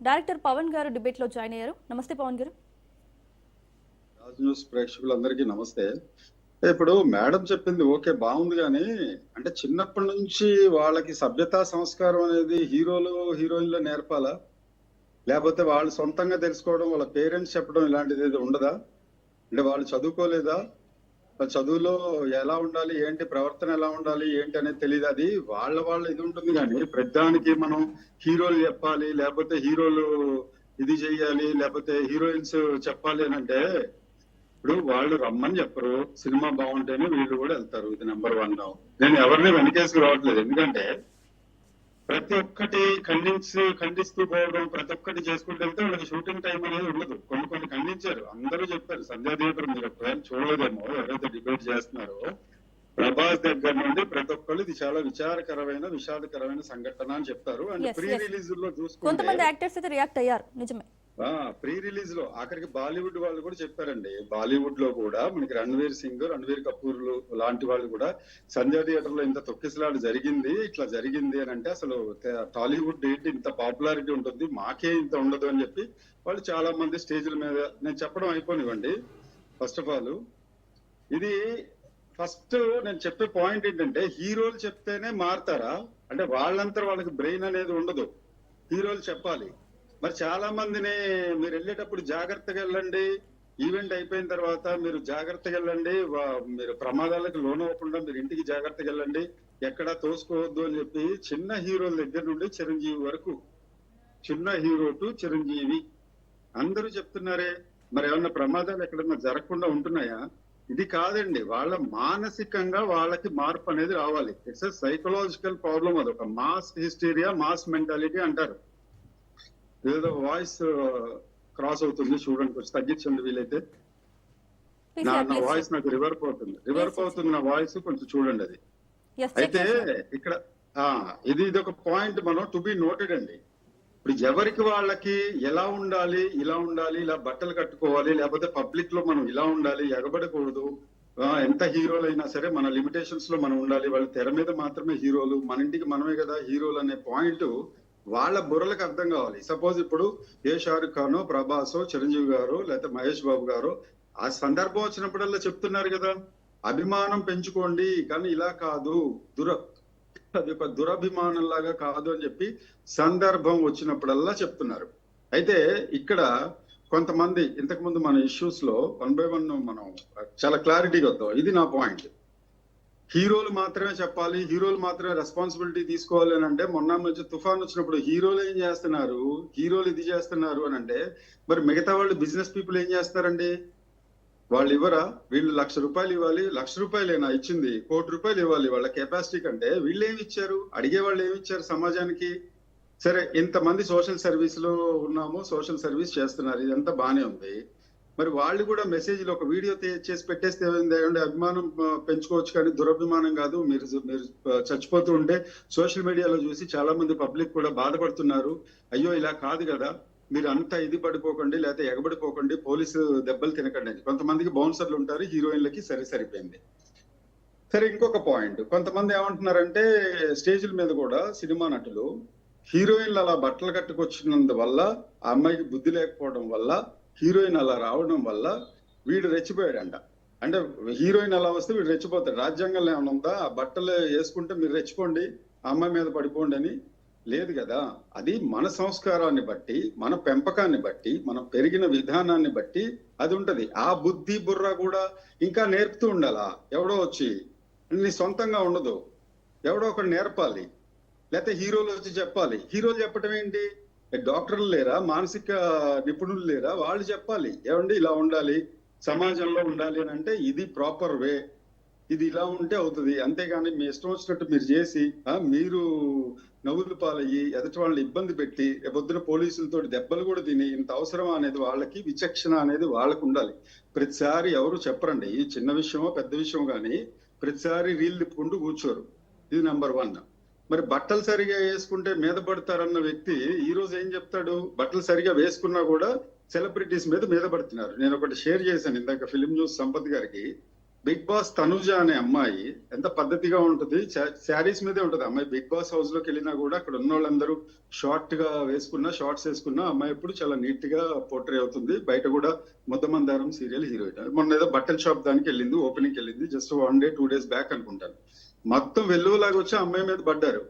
Director Pawan గారు debate లో join అయ్యారు. నమస్తే పవన్ గారు. రాజ్ న్యూస్ ప్రేక్షకులందరికీ నమస్తే. ఇప్పుడు మేడం చెప్పింది ఓకే, బాగుంది. కానీ అంటే చిన్నప్పటి నుంచి వాళ్ళకి సభ్యతా సంస్కారం అనేది హీరోలు హీరోయిన్లు నేర్పాలా, లేకపోతే వాళ్ళు సొంతంగా తెలుసుకోవడం, వాళ్ళ పేరెంట్స్ చెప్పడం ఇలాంటిది ఏది ఉండదా? అంటే వాళ్ళు చదువుకోలేదా? చదువులో ఎలా ఉండాలి, ఏంటి ప్రవర్తన ఎలా ఉండాలి, ఏంటి అనేది తెలియదు. అది వాళ్ళ ఇది ఉంటుంది. కానీ ప్రతిదానికి మనం హీరోలు చెప్పాలి, లేకపోతే హీరోలు ఇది చెయ్యాలి, లేకపోతే హీరోయిన్స్ చెప్పాలి అని అంటే, ఇప్పుడు వాళ్ళు రమ్మని చెప్పరు. సినిమా బాగుంటేనే వీళ్ళు కూడా వెళ్తారు. ఇది నెంబర్ 1. నేను ఎవరిని వెనకేసుకు రావట్లేదు. ఎందుకంటే ప్రతి ఒక్కటి ఖండిస్తూ పోవడం, ప్రతి ఒక్కటి చేసుకుంటూ వెళ్తే వాళ్ళకి షూటింగ్ టైం అనేది ఉండదు. కొన్ని ఖండించారు, అందరూ చెప్పారు. సంధ్యా థియేటర్ మీరు ఒకవేళ చూడలేదేమో, ఎవరైతే డిబేట్ చేస్తున్నారో ప్రభాస్ దగ్గర నుండి ప్రతి ఒక్కళ్ళు ఇది చాలా విషాదకరమైన సంఘటన అని చెప్తారు. అండ్ ప్రీ రిలీజ్ లో చూసుకుంటే కొంతమంది యాక్టర్స్ అయితే రియాక్ట్ అయ్యారు. నిజమే, ప్రీ రిలీజ్ లో ఆఖరికి బాలీవుడ్ వాళ్ళు కూడా చెప్పారండి. బాలీవుడ్ లో కూడా మనకి రణ్వీర్ కపూర్ లాంటి వాళ్ళు కూడా సంధ్యా థియేటర్ లో ఇంత తొక్కిసలాట జరిగింది, ఇట్లా జరిగింది అని అంటే అసలు టాలీవుడ్ ఏంటి ఇంత పాపులారిటీ ఉంటుంది, మాకే ఇంత ఉండదు అని చెప్పి వాళ్ళు చాలా మంది స్టేజ్ల మీద నేను చెప్పడం అయిపోనివ్వండి. ఫస్ట్ ఆఫ్ ఆల్ ఇది నేను చెప్పే పాయింట్ ఏంటంటే, హీరోలు చెప్తేనే మారుతారా అంటే వాళ్ళంతా వాళ్ళకి బ్రెయిన్ అనేది ఉండదు. హీరోలు చెప్పాలి. మరి చాలా మందిని మీరు వెళ్ళేటప్పుడు జాగ్రత్తగా వెళ్ళండి, ఈవెంట్ అయిపోయిన తర్వాత మీరు జాగ్రత్తగా వెళ్ళండి, మీరు ప్రమాదాలకు లోనవ్వకుండా మీరు ఇంటికి జాగ్రత్తగా వెళ్ళండి, ఎక్కడా తోసుకోవద్దు అని చెప్పి చిన్న హీరోల దగ్గర నుండి చిరంజీవి వరకు, చిన్న హీరో టు చిరంజీవి అందరూ చెప్తున్నారే. మరి ఏమన్నా ప్రమాదాలు ఎక్కడన్నా జరగకుండా ఉంటున్నాయా? ఇది కాదండి. వాళ్ళ మానసికంగా వాళ్ళకి మార్పు అనేది రావాలి. It's a psychological problem. అది ఒక మాస్ హిస్టీరియా, మాస్ మెంటాలిటీ అంటారు. ఏదో వాయిస్ క్రాస్ అవుతుంది, చూడండి కొంచెం తగ్గించండి వీలైతే. నా వాయిస్ నాకు రివర్ప్ అవుతుంది నా వాయిస్, కొంచెం చూడండి అది. అయితే ఇక్కడ ఇది ఒక పాయింట్ మనం టు బి నోటెడ్ అండి. ఇప్పుడు ఎవరికి వాళ్ళకి ఎలా ఉండాలి, ఇలా ఉండాలి, ఇలా బట్టలు కట్టుకోవాలి, లేకపోతే పబ్లిక్ లో మనం ఇలా ఉండాలి, ఎగబడకూడదు. ఎంత హీరోలు అయినా సరే మన లిమిటేషన్స్ లో మనం ఉండాలి. వాళ్ళ తెర మీద మాత్రమే హీరోలు, మన ఇంటికి మనమే కదా హీరోలు అనే పాయింట్ వాళ్ళ బుర్రలకు అర్థం కావాలి. సపోజ్ ఇప్పుడు ఏ షారుఖ్ ఖానో, ప్రభాసో, చిరంజీవి గారు, లేకపోతే మహేష్ బాబు గారు ఆ సందర్భం వచ్చినప్పుడల్లా చెప్తున్నారు కదా, అభిమానం పెంచుకోండి కానీ ఇలా కాదు, అది ఒక దురభిమానం లాగా కాదు అని చెప్పి సందర్భం వచ్చినప్పుడల్లా చెప్తున్నారు. అయితే ఇక్కడ కొంతమంది ఇంతకుముందు మన ఇష్యూస్ లో 1 by 1 మనం చాలా క్లారిటీగా వద్దాం. ఇది నా పాయింట్. హీరోలు మాత్రమే చెప్పాలి, హీరోలు మాత్రమే రెస్పాన్సిబిలిటీ తీసుకోవాలి అని అంటే, మొన్న నుంచి తుఫాన్ వచ్చినప్పుడు హీరోలు ఏం చేస్తున్నారు, హీరోలు ఇది చేస్తున్నారు అని అంటే, మరి మిగతా వాళ్ళు బిజినెస్ పీపుల్ ఏం చేస్తారండి? వాళ్ళు ఇవ్వరా? వీళ్ళు ₹1,00,000 ఇవ్వాలి, ₹1,00,000 ఇచ్చింది, ₹1,00,00,000 ఇవ్వాలి వాళ్ళ కెపాసిటీ కంటే. వీళ్ళు ఏమి ఇచ్చారు? అడిగే వాళ్ళు ఏమి ఇచ్చారు సమాజానికి? సరే, ఇంతమంది సోషల్ సర్వీస్ లో ఉన్నాము, సోషల్ సర్వీస్ చేస్తున్నారు, ఇదంతా బానే ఉంది. మరి వాళ్ళు కూడా మెసేజ్లో ఒక వీడియో చేసి పెట్టేస్తే ఏమైంది? అభిమానం పెంచుకోవచ్చు కానీ దురభిమానం కాదు. మీరు చచ్చిపోతూ ఉంటే సోషల్ మీడియాలో చూసి చాలా మంది పబ్లిక్ కూడా బాధపడుతున్నారు. అయ్యో ఇలా కాదు కదా, మీరు అంతా ఇది పడిపోకండి, లేకపోతే ఎగబడిపోకండి, పోలీసు దెబ్బలు తినకండి అని. కొంతమందికి బౌన్సర్లు ఉంటారు, హీరోయిన్లకి సరిపోయింది. సరే, ఇంకొక పాయింట్, కొంతమంది ఏమంటున్నారంటే స్టేజ్ల మీద కూడా సినిమా నటులు హీరోయిన్లు అలా బట్టలు కట్టుకొచ్చినందువల్ల, ఆ అమ్మాయికి బుద్ధి లేకపోవడం వల్ల, హీరోయిన్ అలా రావడం వల్ల వీడు రెచ్చిపోయాడంట. అంటే హీరోయిన్ అలా వస్తే వీడు రెచ్చిపోతాడు. రాజ్యాంగంలో ఏమైనా ఉందా ఆ బట్టలు వేసుకుంటే మీరు రెచ్చిపోండి, ఆ అమ్మాయి మీద పడిపోండి అని? లేదు కదా. అది మన సంస్కారాన్ని బట్టి, మన పెంపకాన్ని బట్టి, మనం పెరిగిన విధానాన్ని బట్టి అది ఉంటది. ఆ బుద్ధి బుర్ర కూడా ఇంకా నేర్పుతూ ఉండాలా. ఎవడో వచ్చి నీ సొంతంగా ఉండదు, ఎవడో ఒకటి నేర్పాలి, లేకపోతే హీరోలు వచ్చి చెప్పాలి. హీరోలు చెప్పడం ఏంటి? డాక్టర్లు లేరా, మానసిక నిపుణులు లేరా? వాళ్ళు చెప్పాలి, ఏమండి ఇలా ఉండాలి, సమాజంలో ఉండాలి అని అంటే ఇది ప్రాపర్ వే, ఇది ఇలా ఉంటే అవుతుంది. అంతేగాని మీ ఇష్టం వచ్చినట్టు మీరు చేసి మీరు నవ్వులు పాలయ్యి ఎదుటి వాళ్ళని ఇబ్బంది పెట్టి పొద్దున పోలీసులతో దెబ్బలు కూడా తిని ఇంత అవసరమా అనేది వాళ్ళకి విచక్షణ అనేది వాళ్ళకు ఉండాలి. ప్రతిసారి ఎవరు చెప్పరండి, ఈ చిన్న విషయమో పెద్ద విషయం కానీ ప్రతిసారి రీల్ తిప్పుకుంటూ కూర్చోరు. ఇది నెంబర్ 1. మరి బట్టలు సరిగా వేసుకుంటే మీద పడతారన్న వ్యక్తి ఈ రోజు ఏం చెప్తాడు? బట్టలు సరిగా వేసుకున్నా కూడా సెలబ్రిటీస్ మీద పడుతున్నారు. నేను ఒకటి షేర్ చేశాను ఇందాక ఫిలిం న్యూస్ సంపత్ గారికి. బిగ్ బాస్ తనుజ అనే అమ్మాయి ఎంత పద్ధతిగా ఉంటుంది, శారీస్ మీదే ఉంటుంది అమ్మాయి. బిగ్ బాస్ హౌస్ లోకి వెళ్ళినా కూడా అక్కడ ఉన్న వాళ్ళందరూ షార్ట్ గా వేసుకున్నా, షార్ట్స్ వేసుకున్నా అమ్మాయి ఎప్పుడు చాలా నీట్ గా పోర్ట్రే అవుతుంది. బయట కూడా ముద్దమందారం సీరియల్ హీరోయిన్. మొన్న ఏదో బట్టల షాప్ దానికి వెళ్ళింది, ఓపెనింగ్ వెళ్ళింది, జస్ట్ 1 డే 2 డేస్ బ్యాక్ అనుకుంటాను. మొత్తం వెల్లువలాగా వచ్చి అమ్మాయి మీద పడ్డారు.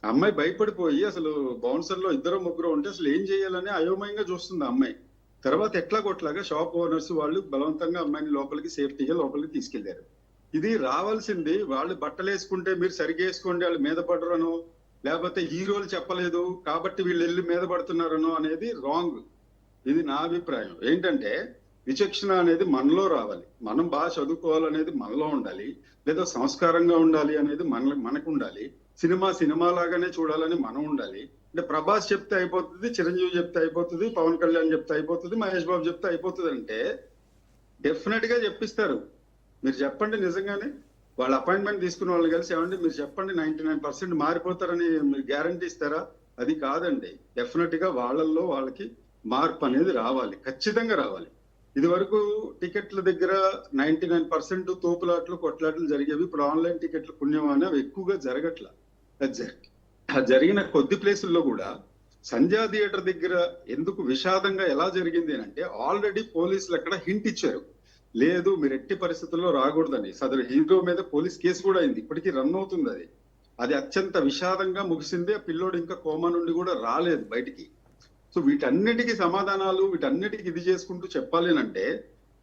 అమ్మాయి భయపడిపోయి అసలు బౌన్సర్ లో ఇద్దరు ముగ్గురు ఉంటే అసలు ఏం చేయాలని అయోమయంగా చూస్తుంది అమ్మాయి. తర్వాత ఎట్లా కొట్లాగా షాప్ ఓనర్స్ వాళ్ళు బలవంతంగా అమ్మాయిని లోపలికి సేఫ్టీగా లోపలికి తీసుకెళ్లారు. ఇది రావాల్సింది వాళ్ళు బట్టలు వేసుకుంటే మీరు సరిగ్గా వేసుకోండి వాళ్ళు మీద పడరనో, లేకపోతే హీరోలు చెప్పలేదు కాబట్టి వీళ్ళు వెళ్ళి మీద పడుతున్నారనో అనేది రాంగ్. ఇది నా అభిప్రాయం. ఏంటంటే విచక్షణ అనేది మనలో రావాలి, మనం బాగా చదువుకోవాలనేది మనలో ఉండాలి, లేదా సంస్కారంగా ఉండాలి అనేది మనకు ఉండాలి. సినిమా లాగానే చూడాలని మనం ఉండాలి. అంటే ప్రభాస్ చెప్తే అయిపోతుంది, చిరంజీవి చెప్తే అయిపోతుంది, పవన్ కళ్యాణ్ చెప్తే అయిపోతుంది, మహేష్ బాబు చెప్తే అయిపోతుంది అంటే డెఫినెట్ గా చెప్పిస్తారు. మీరు చెప్పండి నిజంగానే వాళ్ళ అపాయింట్మెంట్ తీసుకున్న వాళ్ళు కలిసి ఏమండి మీరు చెప్పండి 99% మారిపోతారని మీరు గ్యారంటీ ఇస్తారా? అది కాదండి. డెఫినెట్ గా వాళ్ళల్లో వాళ్ళకి మార్పు అనేది రావాలి, ఖచ్చితంగా రావాలి. ఇది వరకు టికెట్ల దగ్గర 99% తోపులాట్లు కొట్లాట్లు జరిగేవి. ఇప్పుడు ఆన్లైన్ టికెట్లు పుణ్యమాన అవి ఎక్కువగా జరగట్ల. జరిగిన కొద్ది ప్లేసుల్లో కూడా సంధ్యా థియేటర్ దగ్గర ఎందుకు విషాదంగా ఎలా జరిగింది అంటే ఆల్రెడీ పోలీసులు అక్కడ హింట్ ఇచ్చారు, లేదు మీరు ఎట్టి పరిస్థితుల్లో రాకూడదని. సదరు హీరో మీద పోలీస్ కేసు కూడా అయింది, ఇప్పటికీ రన్ అవుతుంది. అది అత్యంత విషాదంగా ముగిసింది. ఆ పిల్లోడు ఇంకా కోమా నుండి కూడా రాలేదు బయటికి. సో వీటన్నిటికీ సమాధానాలు, వీటన్నిటికీ ఇది చేసుకుంటూ చెప్పాలి అంటే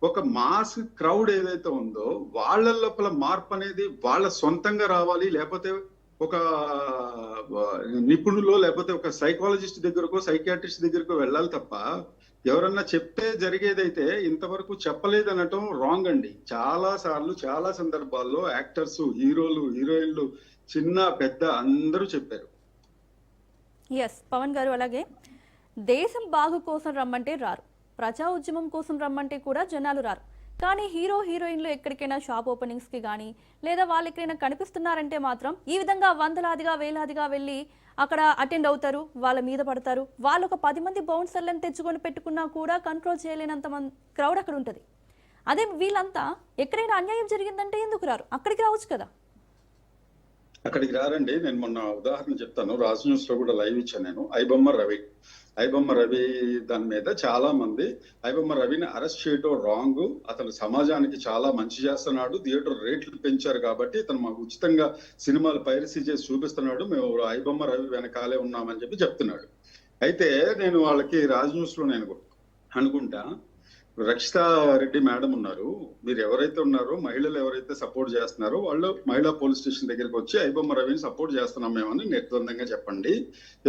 ఒక మాస్ క్రౌడ్ ఏదైతే ఉందో వాళ్ళ లోపల మార్పు అనేది వాళ్ళ సొంతంగా రావాలి. లేకపోతే ఒక నిపుణులో లేకపోతే ఒక సైకాలజిస్ట్ దగ్గరకో సైకియాట్రిస్ట్ దగ్గరకో వెళ్ళాలి తప్ప ఎవరన్నా చెప్తే జరిగేదైతే ఇంతవరకు చెప్పలేదు అనటం రాంగ్ అండి. చాలా సార్లు చాలా సందర్భాల్లో యాక్టర్స్, హీరోలు, హీరోయిన్లు, చిన్న పెద్ద అందరూ చెప్పారు. ఎస్ పవన్ గారు, అలాగే దేశం బాగు కోసం రమ్మంటే రారు, ప్రజా ఉద్యమం కోసం రమ్మంటే కూడా జనాలు రారు. కానీ హీరో హీరోయిన్లు ఎక్కడికైనా షాప్ ఓపెనింగ్స్కి కానీ లేదా వాళ్ళు ఎక్కడైనా కనిపిస్తున్నారంటే మాత్రం ఈ విధంగా వందలాదిగా వేలాదిగా వెళ్ళి అక్కడ అటెండ్ అవుతారు, వాళ్ళ మీద పడతారు. వాళ్ళు ఒక 10 మంది బౌన్సర్లను తెచ్చుకొని పెట్టుకున్నా కూడా కంట్రోల్ చేయలేనంత క్రౌడ్ అక్కడ ఉంటుంది. అదే వీళ్ళంతా ఎక్కడైనా అన్యాయం జరిగిందంటే ఎందుకు రారు? అక్కడికి రావచ్చు కదా. అక్కడికి రారండి. నేను మొన్న ఉదాహరణ చెప్తాను, రాజ్ న్యూస్ లో కూడా లైవ్ ఇచ్చాను నేను. ఐబొమ్మ రవి దాని మీద చాలా మంది ఐబొమ్మ రవిని అరెస్ట్ చేయటం రాంగ్, అతను సమాజానికి చాలా మంచి చేస్తున్నాడు, థియేటర్ రేట్లు పెంచారు కాబట్టి ఇతను మాకు ఉచితంగా సినిమాలు పైరసీ చేసి చూపిస్తున్నాడు, మేము ఐబొమ్మ రవి వెనకాలే ఉన్నామని చెప్పి చెప్తున్నాడు. అయితే నేను వాళ్ళకి రాజ్ న్యూస్ లో నేను అనుకుంటా, రక్షితా రెడ్డి మేడం ఉన్నారు, మీరు ఎవరైతే ఉన్నారో మహిళలు ఎవరైతే సపోర్ట్ చేస్తున్నారో వాళ్ళు మహిళా పోలీస్ స్టేషన్ దగ్గరికి వచ్చి ఐబొమ్మ రవిని సపోర్ట్ చేస్తున్నాం మేమని నిర్ద్వందంగా చెప్పండి.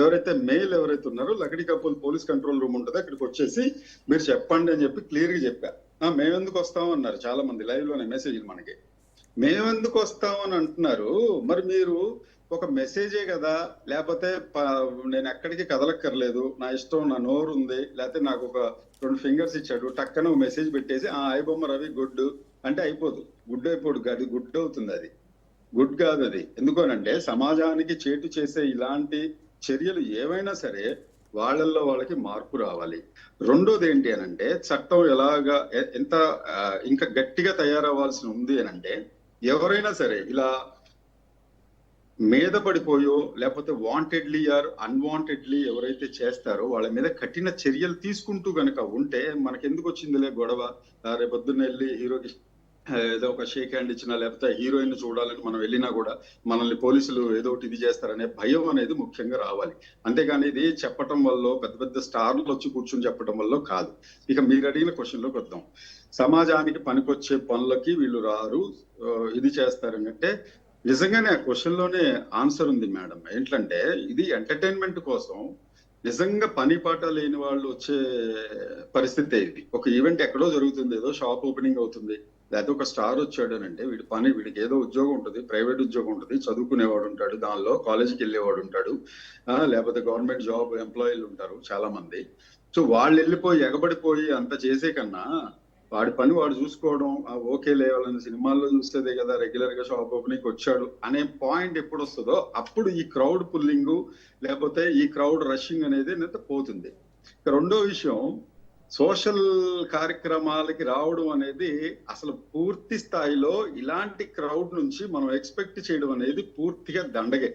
ఎవరైతే మేల్ ఎవరైతే ఉన్నారో లకడి కపూల్ పోలీస్ కంట్రోల్ రూమ్ ఉంటుందో అక్కడికి వచ్చేసి మీరు చెప్పండి అని చెప్పి క్లియర్ గా చెప్పా. మేమెందుకు వస్తాం అన్నారు చాలా మంది లైవ్ లోనే మెసేజ్లు. మనకి మేమెందుకు వస్తాం అని అంటున్నారు, మరి మీరు ఒక మెసేజే కదా, లేకపోతే నేను ఎక్కడికి కదలక్కర్లేదు, నా ఇష్టం, నా నోరు ఉంది, లేకపోతే నాకు ఒక 2 ఫింగర్స్ ఇచ్చాడు, టక్కన మెసేజ్ పెట్టేసి ఐబొమ్మ రవి గుడ్ అంటే అయిపోదు. గుడ్ అయిపోడు, అది గుడ్ అవుతుంది. అది గుడ్ కాదు. అది ఎందుకనంటే సమాజానికి చేటు చేసే ఇలాంటి చర్యలు ఏవైనా సరే వాళ్ళల్లో వాళ్ళకి మార్పు రావాలి. రెండోది ఏంటి అనంటే చట్టం ఎలాగా ఎంత ఇంకా గట్టిగా తయారవ్వాల్సి ఉంది అనంటే ఎవరైనా సరే ఇలా మీద పడిపోయో లేకపోతే వాంటెడ్లీ ఆర్ అన్వాంటెడ్లీ ఎవరైతే చేస్తారో వాళ్ళ మీద కఠిన చర్యలు తీసుకుంటూ గనక ఉంటే మనకెందుకు వచ్చిందిలే గొడవ, రేపొద్దున్న వెళ్ళి హీరోకి ఏదో ఒక షేక్ హ్యాండ్ ఇచ్చినా లేకపోతే హీరోయిన్ చూడాలని మనం వెళ్ళినా కూడా మనల్ని పోలీసులు ఏదో ఒకటి ఇది చేస్తారనే భయం అనేది ముఖ్యంగా రావాలి. అంతేగాని ఇది చెప్పటం వల్ల పెద్ద పెద్ద స్టార్లు వచ్చి కూర్చొని చెప్పడం వల్ల కాదు. ఇక మీరు అడిగిన క్వశ్చన్ లోకి వద్దాం. సమాజానికి పనికొచ్చే పనులకి వీళ్ళు రారు, ఇది చేస్తారంటే నిజంగానే ఆ క్వశ్చన్ లోనే ఆన్సర్ ఉంది మేడం. ఏంటంటే ఇది ఎంటర్టైన్మెంట్ కోసం నిజంగా పని పాట లేని వాళ్ళు వచ్చే పరిస్థితి. ఇది ఒక ఈవెంట్ ఎక్కడో జరుగుతుంది, ఏదో షాప్ ఓపెనింగ్ అవుతుంది, లేకపోతే ఒక స్టార్ వచ్చాడు అని అంటే వీడికి ఏదో ఉద్యోగం ఉంటుంది, ప్రైవేట్ ఉద్యోగం ఉంటుంది, చదువుకునేవాడు ఉంటాడు, దానిలో కాలేజీకి వెళ్ళేవాడు ఉంటాడు, లేకపోతే గవర్నమెంట్ జాబ్ ఎంప్లాయీలు ఉంటారు చాలా మంది. సో వాళ్ళు వెళ్ళిపోయి ఎగబడిపోయి అంత చేసే కన్నా వాడి పని వాడు చూసుకోవడం, ఓకే లేవాలని సినిమాల్లో చూస్తేదే కదా రెగ్యులర్ గా షాప్ ఓపెనింగ్ వచ్చాడు అనే పాయింట్ ఎప్పుడు వస్తుందో అప్పుడు ఈ క్రౌడ్ పుల్లింగ్ లేకపోతే ఈ క్రౌడ్ రషింగ్ అనేది పోతుంది. రెండో విషయం, సోషల్ కార్యక్రమాలకి రావడం అనేది అసలు పూర్తి స్థాయిలో ఇలాంటి క్రౌడ్ నుంచి మనం ఎక్స్పెక్ట్ చేయడం అనేది పూర్తిగా దండగే.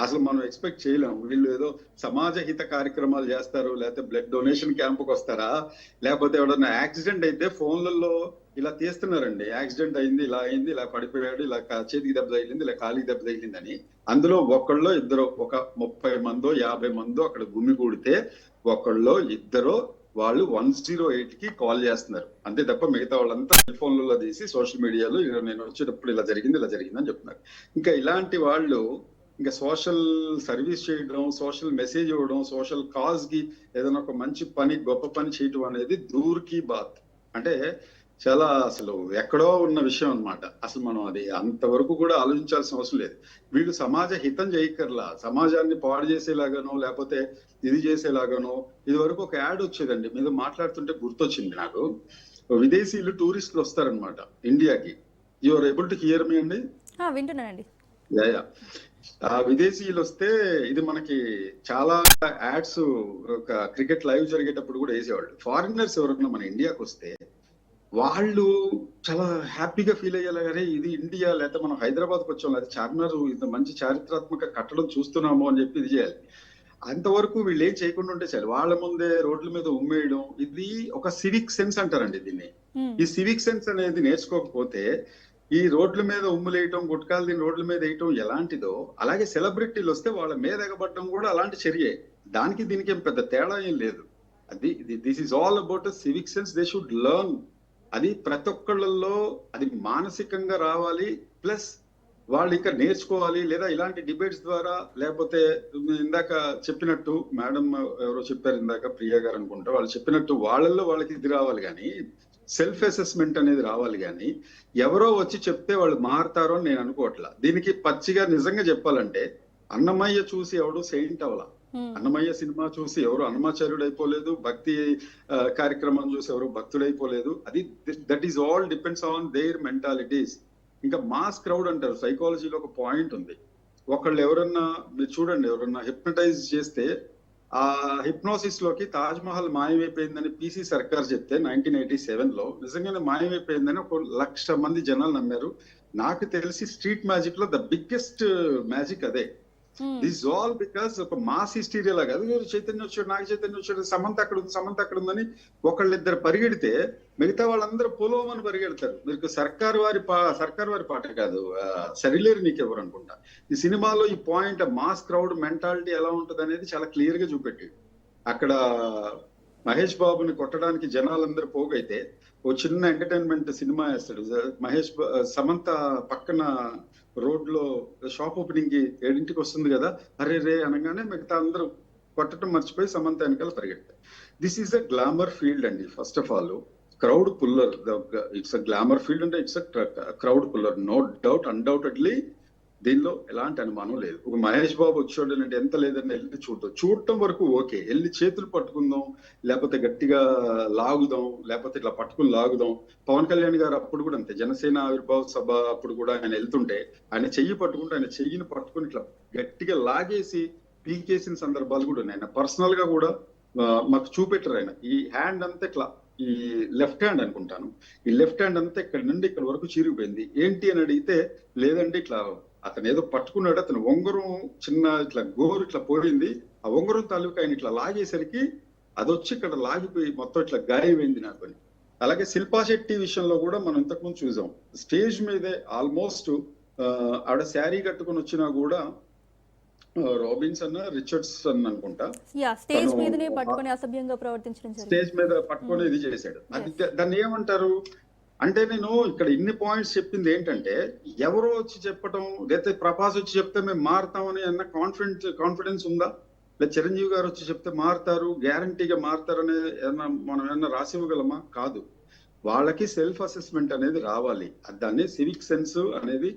అసలు మనం ఎక్స్పెక్ట్ చేయలేము. వీళ్ళు ఏదో సమాజ హిత కార్యక్రమాలు చేస్తారు, లేకపోతే బ్లడ్ డొనేషన్ క్యాంపుకి వస్తారా, లేకపోతే ఎవడన్నా యాక్సిడెంట్ అయితే ఫోన్లలో ఇలా తీస్తున్నారండి. యాక్సిడెంట్ అయింది, ఇలా అయింది, ఇలా పడిపోయాడు, ఇలా చేతికి దెబ్బ తగిలింది, ఇలా కాలికి దెబ్బ తగిలిందని. అందులో ఒకళ్ళో ఇద్దరు, ఒక 30 మందో 50 మందో అక్కడ గుమిగూడితే ఒకళ్ళో ఇద్దరు వాళ్ళు 108కి కాల్ చేస్తున్నారు అంతే తప్ప మిగతా వాళ్ళంతా సెల్ ఫోన్లలో తీసి సోషల్ మీడియాలో నేను వచ్చేటప్పుడు ఇలా జరిగింది అని చెప్తున్నారు. ఇంకా ఇలాంటి వాళ్ళు ఇంకా సోషల్ సర్వీస్ చేయడం, సోషల్ మెసేజ్ ఇవ్వడం, సోషల్ కాజ్ కి ఏదైనా ఒక మంచి పని, గొప్ప పని చేయడం అనేది దూర్ కి బాత్. అంటే చాలా అసలు ఎక్కడో ఉన్న విషయం అన్నమాట. అసలు మనం అది అంతవరకు కూడా ఆలోచించాల్సిన అవసరం లేదు. వీళ్ళు సమాజ హితం చేయక్కర్లా, సమాజాన్ని పాడు చేసేలాగానో లేకపోతే ఇది చేసేలాగానో. ఇది వరకు ఒక యాడ్ వచ్చేదండి, మీద మాట్లాడుతుంటే గుర్తొచ్చింది నాకు. విదేశీయులు టూరిస్టులు వస్తారనమాట ఇండియాకి. You are able to hear me అండి? వింటున్నానండి. యా. ఆ విదేశీయులు వస్తే ఇది మనకి చాలా యాడ్స్ ఒక క్రికెట్ లైవ్ జరిగేటప్పుడు కూడా వేసేవాళ్ళు. ఫారినర్స్ ఎవరైనా మన ఇండియాకి వస్తే వాళ్ళు చాలా హ్యాపీగా ఫీల్ అయ్యేలాగానే ఇది ఇండియా, లేకపోతే మనం హైదరాబాద్కి వచ్చాం, లేకపోతే చార్మినార్ ఇంత మంచి చారిత్రాత్మక కట్టడం చూస్తున్నాము అని చెప్పి ఇది చేయాలి. అంతవరకు వీళ్ళు ఏం చేయకుండా ఉంటే చాలు. వాళ్ళ ముందే రోడ్ల మీద ఉమ్మేయడం, ఇది ఒక సివిక్ సెన్స్ అంటారండి దీన్ని. ఈ సివిక్ సెన్స్ అనేది నేర్చుకోకపోతే ఈ రోడ్ల మీద ఉమ్ములేయటం, గుట్కాలు దీని రోడ్ల మీద వేయటం ఎలాంటిదో, అలాగే సెలబ్రిటీలు వస్తే వాళ్ళ మీద ఎగబడటం కూడా అలాంటి చర్యే. దానికి దీనికి ఏం పెద్ద తేడా ఏం లేదు. అది this is all about civic sense. They should learn. అది ప్రతి ఒక్కళ్ళల్లో అది మానసికంగా రావాలి, ప్లస్ వాళ్ళు ఇంకా నేర్చుకోవాలి. లేదా ఇలాంటి డిబేట్స్ ద్వారా, లేకపోతే ఇందాక చెప్పినట్టు మేడం ఎవరో చెప్పారు ఇందాక, ప్రియా గారు అనుకుంటా, వాళ్ళు చెప్పినట్టు వాళ్ళల్లో వాళ్ళకి ఇది రావాలి కానీ, సెల్ఫ్ అసెస్మెంట్ అనేది రావాలి కానీ, ఎవరో వచ్చి చెప్తే వాళ్ళు మారుతారో అని నేను అనుకోవట్లా. దీనికి పచ్చిగా నిజంగా చెప్పాలంటే, అన్నమయ్య చూసి ఎవడు సెయింట్ అవలా. అన్నమయ్య సినిమా చూసి ఎవరు అన్నమాచార్యుడు అయిపోలేదు, భక్తి కార్యక్రమం చూసి ఎవరు భక్తుడైపోలేదు. అది that is all depends on their mentalities. ఇంకా మాస్ క్రౌడ్ అంటారు, సైకాలజీలో ఒక పాయింట్ ఉంది. ఒకళ్ళు ఎవరన్నా మీరు చూడండి, ఎవరన్నా హిప్నటైజ్ చేస్తే ఆ హిప్నోసిస్ లోకి తాజ్ మహల్ మాయమైపోయిందని పిసి సర్కార్ చెప్తే 1987లో నిజంగానే మాయమైపోయిందని 1,00,000 మంది జనాలు నమ్మారు. నాకు తెలిసి స్ట్రీట్ మ్యాజిక్ లో ద బిగ్గెస్ట్ మ్యాజిక్ అదే. దిస్ ఆల్ బికాస్ ఒక మాస్ హిస్టీరియా లాగా, చైతన్య వచ్చాడు, నాగ చైతన్య వచ్చాడు, సమంత అక్కడ ఉందని ఒకళ్ళిద్దరు పరిగెడితే మిగతా వాళ్ళందరూ పొలోమని పరిగెడతారు. మీకు సర్కార్ వారి పాట కాదు, సరిలేరు నీకెవరు అనుకుంటా. ఈ సినిమాలో ఈ పాయింట్ మాస్ క్రౌడ్ మెంటాలిటీ ఎలా ఉంటది అనేది చాలా క్లియర్ గా చూపెట్టాడు. అక్కడ మహేష్ బాబుని కొట్టడానికి జనాలందరూ పోగైతే ఓ చిన్న ఎంటర్టైన్మెంట్ సినిమా వేస్తాడు సమంత పక్కన రోడ్ లో షాప్ ఓపెనింగ్ కి 7ంటికి వస్తుంది కదా, అరే రే అనగానే మిగతా అందరూ కొట్టడం మర్చిపోయి సమంత వెనకాల పరిగెడతారు. This is a glamour field అండి. First of all crowd puller, it's a glamour field అంటే it's a crowd puller, no doubt, undoubtedly. దీనిలో ఎలాంటి అనుమానం లేదు. ఒక మహేష్ బాబు వచ్చాడు అంటే ఎంత లేదని వెళ్ళి చూడటం వరకు ఓకే, వెళ్ళి చేతులు పట్టుకుందాం, లేకపోతే గట్టిగా లాగుదాం, లేకపోతే ఇట్లా పట్టుకుని లాగుదాం. పవన్ కళ్యాణ్ గారు అప్పుడు కూడా అంతే, జనసేన ఆవిర్భావ సభ అప్పుడు కూడా ఆయన వెళ్తుంటే ఆయన చెయ్యి పట్టుకుంటే ఆయన చెయ్యిని పట్టుకుని ఇట్లా గట్టిగా లాగేసి పీకేసిన సందర్భాలు కూడా ఉన్నాయి. ఆయన పర్సనల్ గా కూడా మాకు చూపెట్టారు. ఆయన ఈ హ్యాండ్ అంతా ఇట్లా, ఈ లెఫ్ట్ హ్యాండ్ అనుకుంటాను, ఈ లెఫ్ట్ హ్యాండ్ అంతా ఇక్కడ నుండి ఇక్కడ వరకు చీరిపోయింది. ఏంటి అని అడిగితే లేదంటే ఇట్లా అతను ఏదో పట్టుకున్నాడు, అతను ఉంగరం చిన్న ఇట్లా గోరు ఇట్లా పోయింది, ఆ ఉంగరం తాలూకా ఆయన ఇట్లా లాగేసరికి అది వచ్చి ఇక్కడ లాగిపోయి మొత్తం ఇట్లా గాయమైంది నాకు అని. అలాగే శిల్పా శెట్టి విషయంలో కూడా మనం ఇంతకుముందు చూసాం, స్టేజ్ మీదే ఆల్మోస్ట్ ఆవిడ శారీ కట్టుకుని వచ్చినా కూడా రాబిన్సన్ రిచర్డ్సన్ అనుకుంటా స్టేజ్ మీదనే పట్టుకొని అసభ్యంగా ప్రవర్తించడం, స్టేజ్ మీద పట్టుకొని ఇది చేశాడు. అది దాన్ని ఏమంటారు అంటే, నేను ఇక్కడ ఇన్ని పాయింట్స్ చెప్పింది ఏంటంటే, ఎవరో వచ్చి చెప్పటం, లేకపోతే ప్రభాస్ వచ్చి చెప్తే మేము మారుతామని అన్న కాన్ఫిడెన్స్ ఉందా? లేదా చిరంజీవి గారు వచ్చి చెప్తే మారుతారు, గ్యారంటీగా మారుతారనే మనం ఏమన్నా రాసి ఇవ్వగలమా? కాదు. వాళ్ళకి సెల్ఫ్ అసెస్మెంట్ అనేది రావాలి. దాన్ని సివిక్ సెన్స్ అనేది,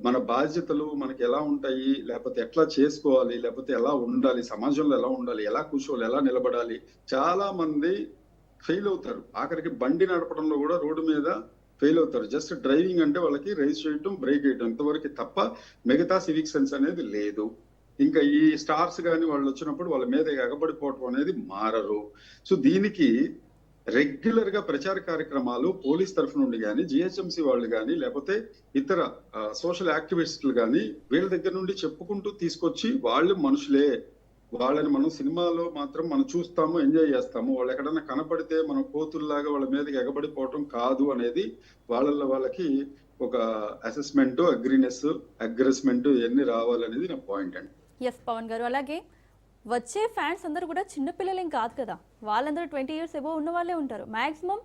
మన బాధ్యతలు మనకి ఎలా ఉంటాయి, లేకపోతే ఎట్లా చేసుకోవాలి, లేకపోతే ఎలా ఉండాలి, సమాజంలో ఎలా ఉండాలి, ఎలా కూర్చోవాలి, ఎలా నిలబడాలి. చాలా మంది ఫెయిల్ అవుతారు. ఆఖరికి బండి నడపడంలో కూడా రోడ్డు మీద ఫెయిల్ అవుతారు. జస్ట్ డ్రైవింగ్ అంటే వాళ్ళకి రైస్ చేయటం, బ్రేక్ వేయటం, ఇంతవరకు తప్ప మిగతా సివిక్ సెన్స్ అనేది లేదు. ఇంకా ఈ స్టార్స్ కానీ వాళ్ళు వచ్చినప్పుడు వాళ్ళ మీద ఎగబడిపోవటం అనేది మారరు. సో దీనికి రెగ్యులర్ గా ప్రచార కార్యక్రమాలు పోలీస్ తరఫు నుండి కానీ, జిహెచ్ఎంసి వాళ్ళు కానీ, లేకపోతే ఇతర సోషల్ యాక్టివిస్టులు కానీ వీళ్ళ దగ్గర నుండి చెప్పుకుంటూ తీసుకొచ్చి వాళ్ళు మనుషులే, వాళ్ళని మనం సినిమాలో మాత్రం మనం చూస్తాము, ఎంజాయ్ చేస్తాము, వాళ్ళు ఎక్కడన్నా కనపడితే మనం కోతుల్లాగా వాళ్ళ మీదకి ఎగబడిపోవటం కాదు అనేది వాళ్ళకి ఒక అసెస్మెంట్, అగ్రెస్మెంట్ ఇవన్నీ రావాలనేది నా పాయింట్ అండి. ఎస్ పవన్ గారు, అలాగే వచ్చే ఫ్యాన్స్ అందరూ కూడా చిన్నపిల్లలేం కాదు కదా, వాళ్ళందరూ 20 years ఎబో ఉన్న వాళ్ళే ఉంటారు, మ్యాక్సిమం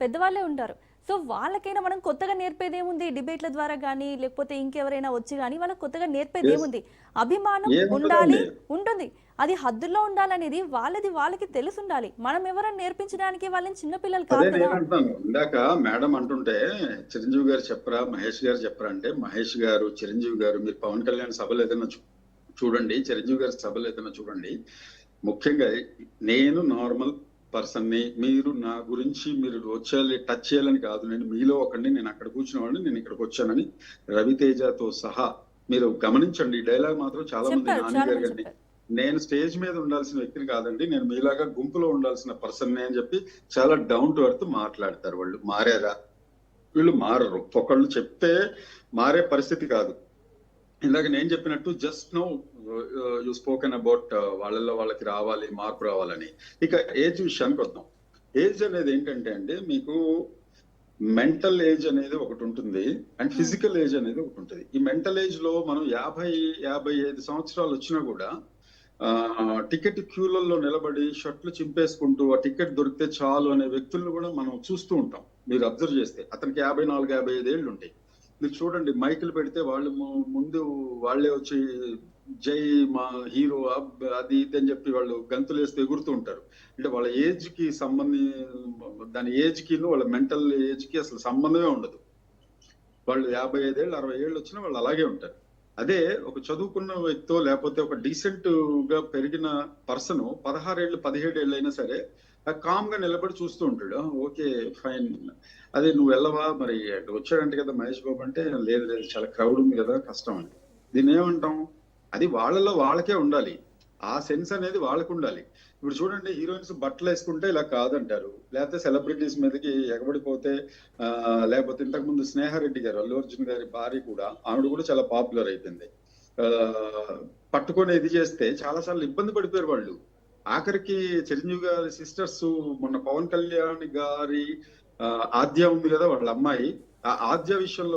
పెద్దవాళ్ళే ఉంటారు. సో వాళ్ళకైనా మనం కొత్తగా నేర్పేది ఏముంది, డిబేట్ల ద్వారా కానీ లేకపోతే ఇంకెవరైనా వచ్చి కానీ వాళ్ళకి కొత్తగా నేర్పేది ఏముంది? అభిమానం ఉండాలి, ఉంటుంది, అది హద్దుల్లో ఉండాలనేది వాళ్ళకి తెలిసి ఉండాలి. మనం ఎవరైనా నేర్పించడానికి వాళ్ళని చిన్నపిల్లలు కాదు కదా. అంటున్నాను ఇందాక మేడం అంటుంటే చిరంజీవి గారు చెప్పరా, మహేష్ గారు చెప్పరా అంటే, మహేష్ గారు, చిరంజీవి గారు, మీరు పవన్ కళ్యాణ్ సభలు ఏదైనా చూడండి, చిరంజీవి గారి సభలు ఏదైనా చూడండి, ముఖ్యంగా నేను నార్మల్ పర్సన్ ని, మీరు నా గురించి మీరు వచ్చేయాలి టచ్ చేయాలని కాదు, నేను మీలో ఒకడిని, నేను అక్కడ కూర్చున్న వాడిని, నేను ఇక్కడికి వచ్చానని రవితేజతో సహా మీరు గమనించండి. ఈ డైలాగ్ మాత్రం చాలా మంది నాన్నగారు గారిని, నేను స్టేజ్ మీద ఉండాల్సిన వ్యక్తిని కాదండి, నేను మీలాగా గుంపులో ఉండాల్సిన పర్సన్ అని చెప్పి చాలా డౌన్ టు ఎర్త్ మాట్లాడతారు. వాళ్ళు మారారా? వీళ్ళు మారరు. ఒకళ్ళు చెప్తే మారే పరిస్థితి కాదు. ఇందాక నేను చెప్పినట్టు just no you spoken about వాళ్ళకి రావాలి, మార్పు రావాలని. ఇక ఏజ్ విషయానికి వద్దాం. ఏజ్ అనేది ఏంటంటే అండి, మీకు మెంటల్ ఏజ్ అనేది ఒకటి ఉంటుంది అండ్ ఫిజికల్ ఏజ్ అనేది ఒకటి ఉంటుంది. ఈ మెంటల్ ఏజ్ లో మనం 50-55 సంవత్సరాలు వచ్చినా కూడా టికెట్ క్యూలలో నిలబడి షర్ట్లు చింపేసుకుంటూ ఆ టికెట్ దొరికితే చాలు అనే వ్యక్తులను కూడా మనం చూస్తూ ఉంటాం. మీరు అబ్జర్వ్ చేస్తే అతనికి 54-55 ఏళ్ళు ఉంటాయి. మీరు చూడండి, మైకులు పెడితే వాళ్ళు ముందు వాళ్ళే వచ్చి జై మా హీరో అది ఇది అని చెప్పి వాళ్ళు గంతులు వేస్తే ఎగురుతూ ఉంటారు. అంటే వాళ్ళ ఏజ్ కి దాని ఏజ్ కి వాళ్ళ మెంటల్ ఏజ్ కి అసలు సంబంధమే ఉండదు. వాళ్ళు 55 ఏళ్ళు 60 ఏళ్ళు వచ్చినా వాళ్ళు అలాగే ఉంటారు. అదే ఒక చదువుకున్న వ్యక్తో లేకపోతే ఒక డీసెంట్ గా పెరిగిన పర్సన్ 16 ఏళ్ళు 17 ఏళ్ళు అయినా సరే కామ్ గా నిలబడి చూస్తూ ఉంటాడు. ఓకే ఫైన్, అదే నువ్వు వెళ్ళవా మరి వచ్చాడంటే కదా మహేష్ బాబు అంటే, లేదు చాలా క్రౌడ్ ఉంది కదా కష్టం అని. దీన్ని ఏమంటాం? అది వాళ్ళకే ఉండాలి, ఆ సెన్స్ అనేది వాళ్ళకు ఉండాలి. ఇప్పుడు చూడండి, హీరోయిన్స్ బట్టలు వేసుకుంటే ఇలా కాదంటారు, లేకపోతే సెలబ్రిటీస్ మీదకి ఎగబడిపోతే లేకపోతే ఇంతకుముందు స్నేహారెడ్డి గారు, అల్లు అర్జున్ గారి భార్య కూడా, ఆవిడ కూడా చాలా పాపులర్ అయిపోయింది. పట్టుకొని ఇది చేస్తే చాలా సార్లు ఇబ్బంది పడిపోయారు వాళ్ళు. ఆఖరికి చిరంజీవి గారి సిస్టర్స్, మొన్న పవన్ కళ్యాణ్ గారి ఆద్య ఉంది కదా వాళ్ళ అమ్మాయి, ఆ ఆద్య విషయంలో